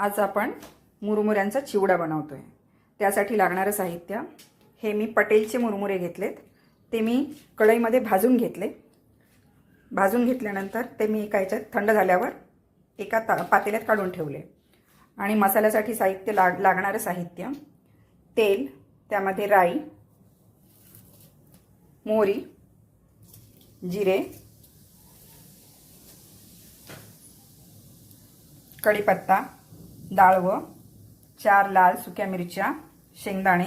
आज आपण मुरमुऱ्यांचा चिवडा बनवतोय। त्यासाठी लागणारं साहित्य हे मी पटेलचे मुरमुरे घेतलेत। ते मी कढईमध्ये भाजून घेतले। भाजून घेतल्यानंतर ते मी एका याच्यात थंड झाल्यावर एका पातेल्यात काढून ठेवले। आणि मसाल्यासाठी साहित्य लागणारं साहित्य तेल, त्यामध्ये राई, मोहरी, जिरे, कढीपत्ता, डाळवं, 4 लाल सुक्या मिरच्या, शेंगदाणे,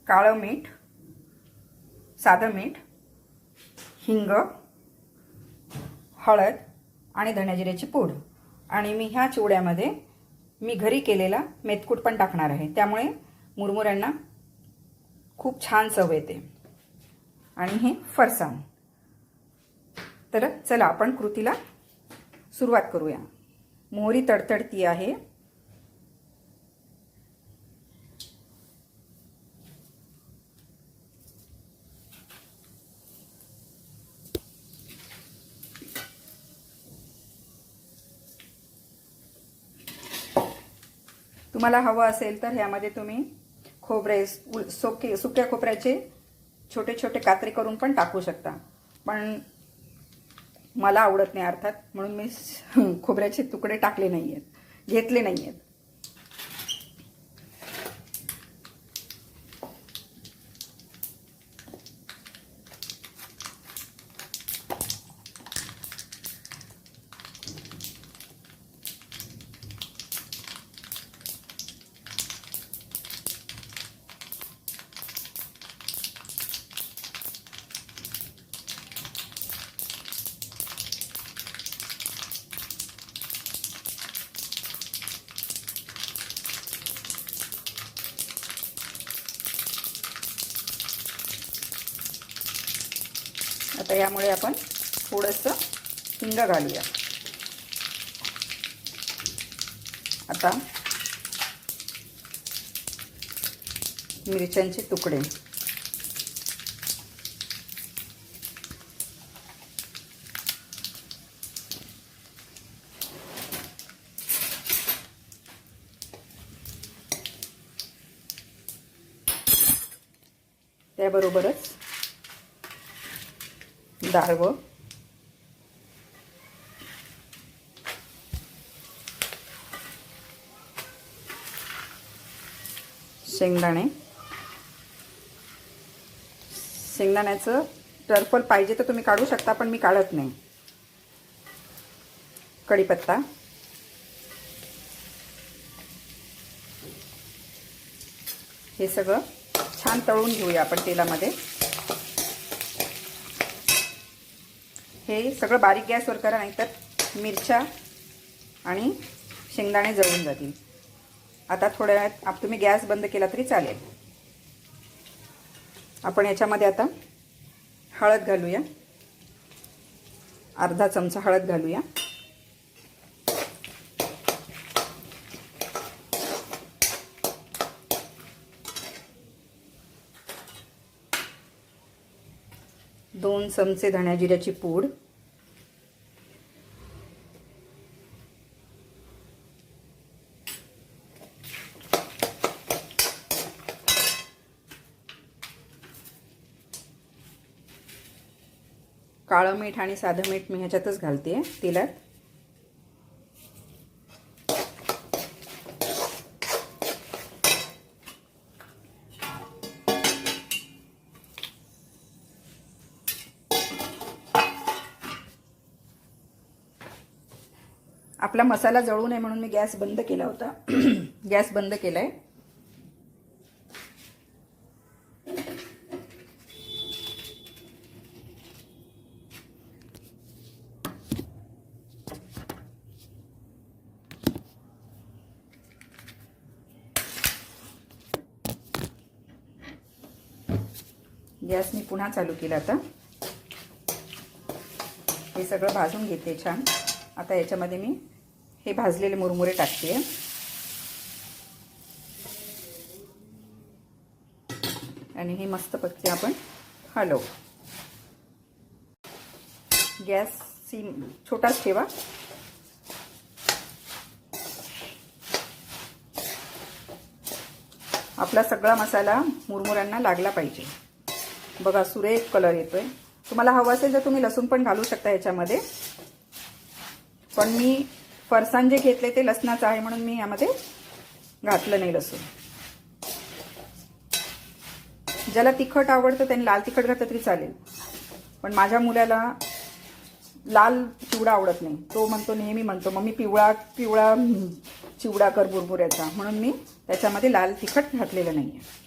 काळं मीठ, साधं मीठ, हिंग, हळद आणि धण्याजिऱ्याची पूड। आणि मी ह्या चिवड्यामध्ये मी घरी केलेला मेथकूट पण टाकणार आहे, त्यामुळे मुरमुऱ्यांना खूप छान चव येते। आणि हे फरसाण। तर चला आपण कृतीला सुरुवात करूया। मोहरी तडतडती आहे। तुम्हाला हवं असेल तर ह्यामध्ये तुम्ही खोबरे, सुक्या खोबऱ्याचे छोटे छोटे कात्रे करून पण टाकू शकता, पण मला आवडत नाही अर्थात, म्हणून मी खोबऱ्याचे तुकडे टाकले नाहीयेत, घेतले नाहीयेत। आता यामुळे आपण थोडंसं हिंग घालूया। आता मिरच्यांचे तुकडे, त्याबरोबरच डाळवं, शेंगदाणे, शेंगदाण्याचं टरफल पाहिजे तर तुम्ही काढू शकता, पण मी काढत नाही। कढीपत्ता, हे सगळं छान तळून घेऊया आपण तेलामध्ये। हे सगळं बारीक गॅसवर करा, नाहीतर मिरच्या आणि शेंगदाणे जळून जातील। आता थोड्या वेळात तुम्ही गॅस बंद केला तरी चालेल। आपण याच्यामध्ये आता हळद घालूया, अर्धा चमचा हळद घालूया। दोन चमचे धण्याजिऱ्याची पूड, काळं मीठ आणि साधं मीठ मी ह्याच्यातच घालते तेलात। आपला मसाला जळू नये म्हणून मी गॅस बंद केला होता। गॅस बंद केलाय। गॅस मी पुन्हा चालू केला। आता हे सगळं भाजून घेते छान। आता याच्यामध्ये मी हे भाजलेले मुरमुरे टाकते। आणि हे मस्तपैकी आपण हलवू। गॅस छोटाच ठेवा। आपला सगळा मसाला मुरमुऱ्यांना लागला पाहिजे. बघा सुरेख कलर येतोय. तुम्हाला हवं असेल तर तुम्ही लसूण पण घालू शकता याच्यामध्ये, पण मी फरसाण जे घेतले ते लसणाचं आहे म्हणून मी यामध्ये घातलं नाही लसूण. ज्याला तिखट आवडतं त्यांनी लाल तिखट घातलं तरी चालेल, पण माझ्या मुलाला लाल चिवडा आवडत नाही. तो म्हणतो, नेहमी म्हणतो मम्मी पिवळा पिवळा चिवडा कर मुरमुऱ्याचा, म्हणून मी त्याच्यामध्ये लाल तिखट घातलेलं नाही आहे.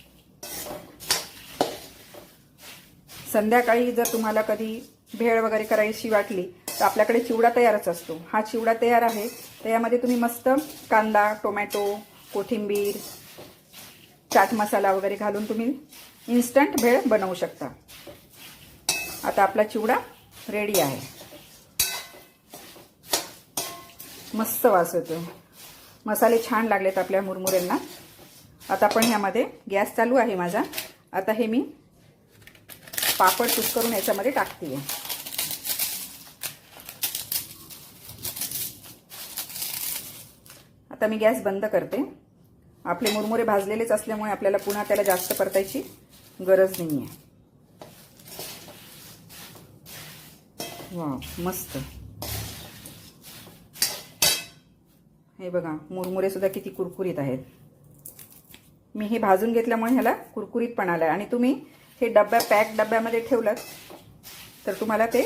संध्याकाळी जर तुम्हाला कधी भेळ वगैरे करायची वाटली तर आपल्याकडे चिवडा तयारच असतो. हा चिवडा तयार आहे, त्यामध्ये तुम्ही मस्त कांदा, टोमॅटो, कोथिंबीर, चाट मसाला वगैरे घालून तुम्ही इन्स्टंट भेळ बनवू शकता. आता आपला चिवडा रेडी आहे. मस्त वास येतो. मसाले छान लागलेत आपल्या मुरमुऱ्यांना. आता आपण ह्यामध्ये, गॅस चालू आहे माझा, आता हे मी पापड कुस करून याच्यामध्ये टाकते. आता मी गॅस बंद करते. आपले मुरमुरे भाजलेलेच असल्यामुळे आपल्याला पुन्हा त्याला जास्त परतायची गरज नाही आहे. वाव, मस्त. हे बघा मुरमुरे सुद्धा किती कुरकुरीत आहेत. मी हे भाजून घेतल्यामुळे ह्याला कुरकुरीतपणा आला. आणि तुम्ही हे पॅक डब्यामध्ये ठेवलं तर तुम्हाला ते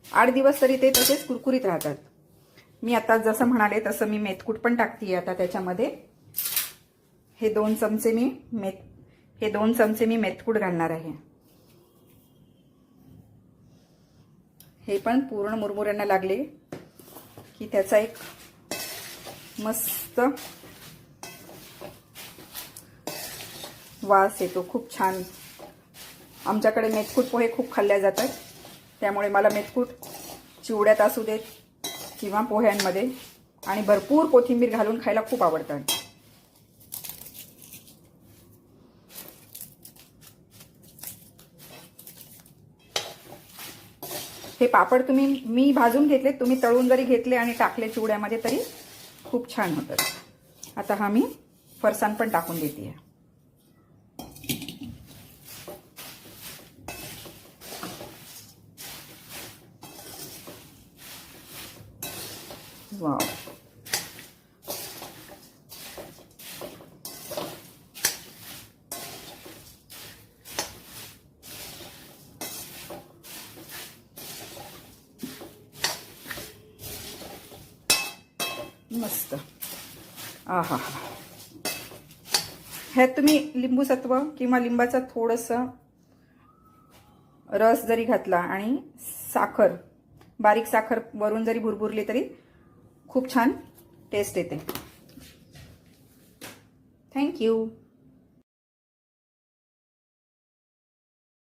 8 दिवस तरी ते तसेच कुरकुरीत राहतात. मी आता जसं म्हणाले तसं मी मेथकूट पण टाकते आता त्याच्यामध्ये. हे 2 चमचे मी मेथकूट घालणार आहे. हे पण पूर्ण मुरमुऱ्यांना लागले की त्याचा एक मस्त वास येतो, खूप छान. आमच्याकडे मेथकूट पोहे खूप खाल्ल्या जातात, त्यामुळे मला मेथकूट चिवड्यात असू देत किंवा पोह्यांमध्ये आणि भरपूर कोथिंबीर घालून खायला खूप आवडतात. हे पापड मी भाजून घेतले, तुम्ही तळून जरी घेतले आणि टाकले चिवड्यामध्ये तरी खूप छान होतात. आता हा मी फरसाण पण टाकून देते. वाव, मस्त. आहा, ह्यात तुम्ही लिंबू सत्व किंवा लिंबाचा थोडंसं रस जरी घातला आणि साखर, बारीक साखर वरून जरी भुरभुरली तरी खूप छान टेस्ट येते. थँक्यू.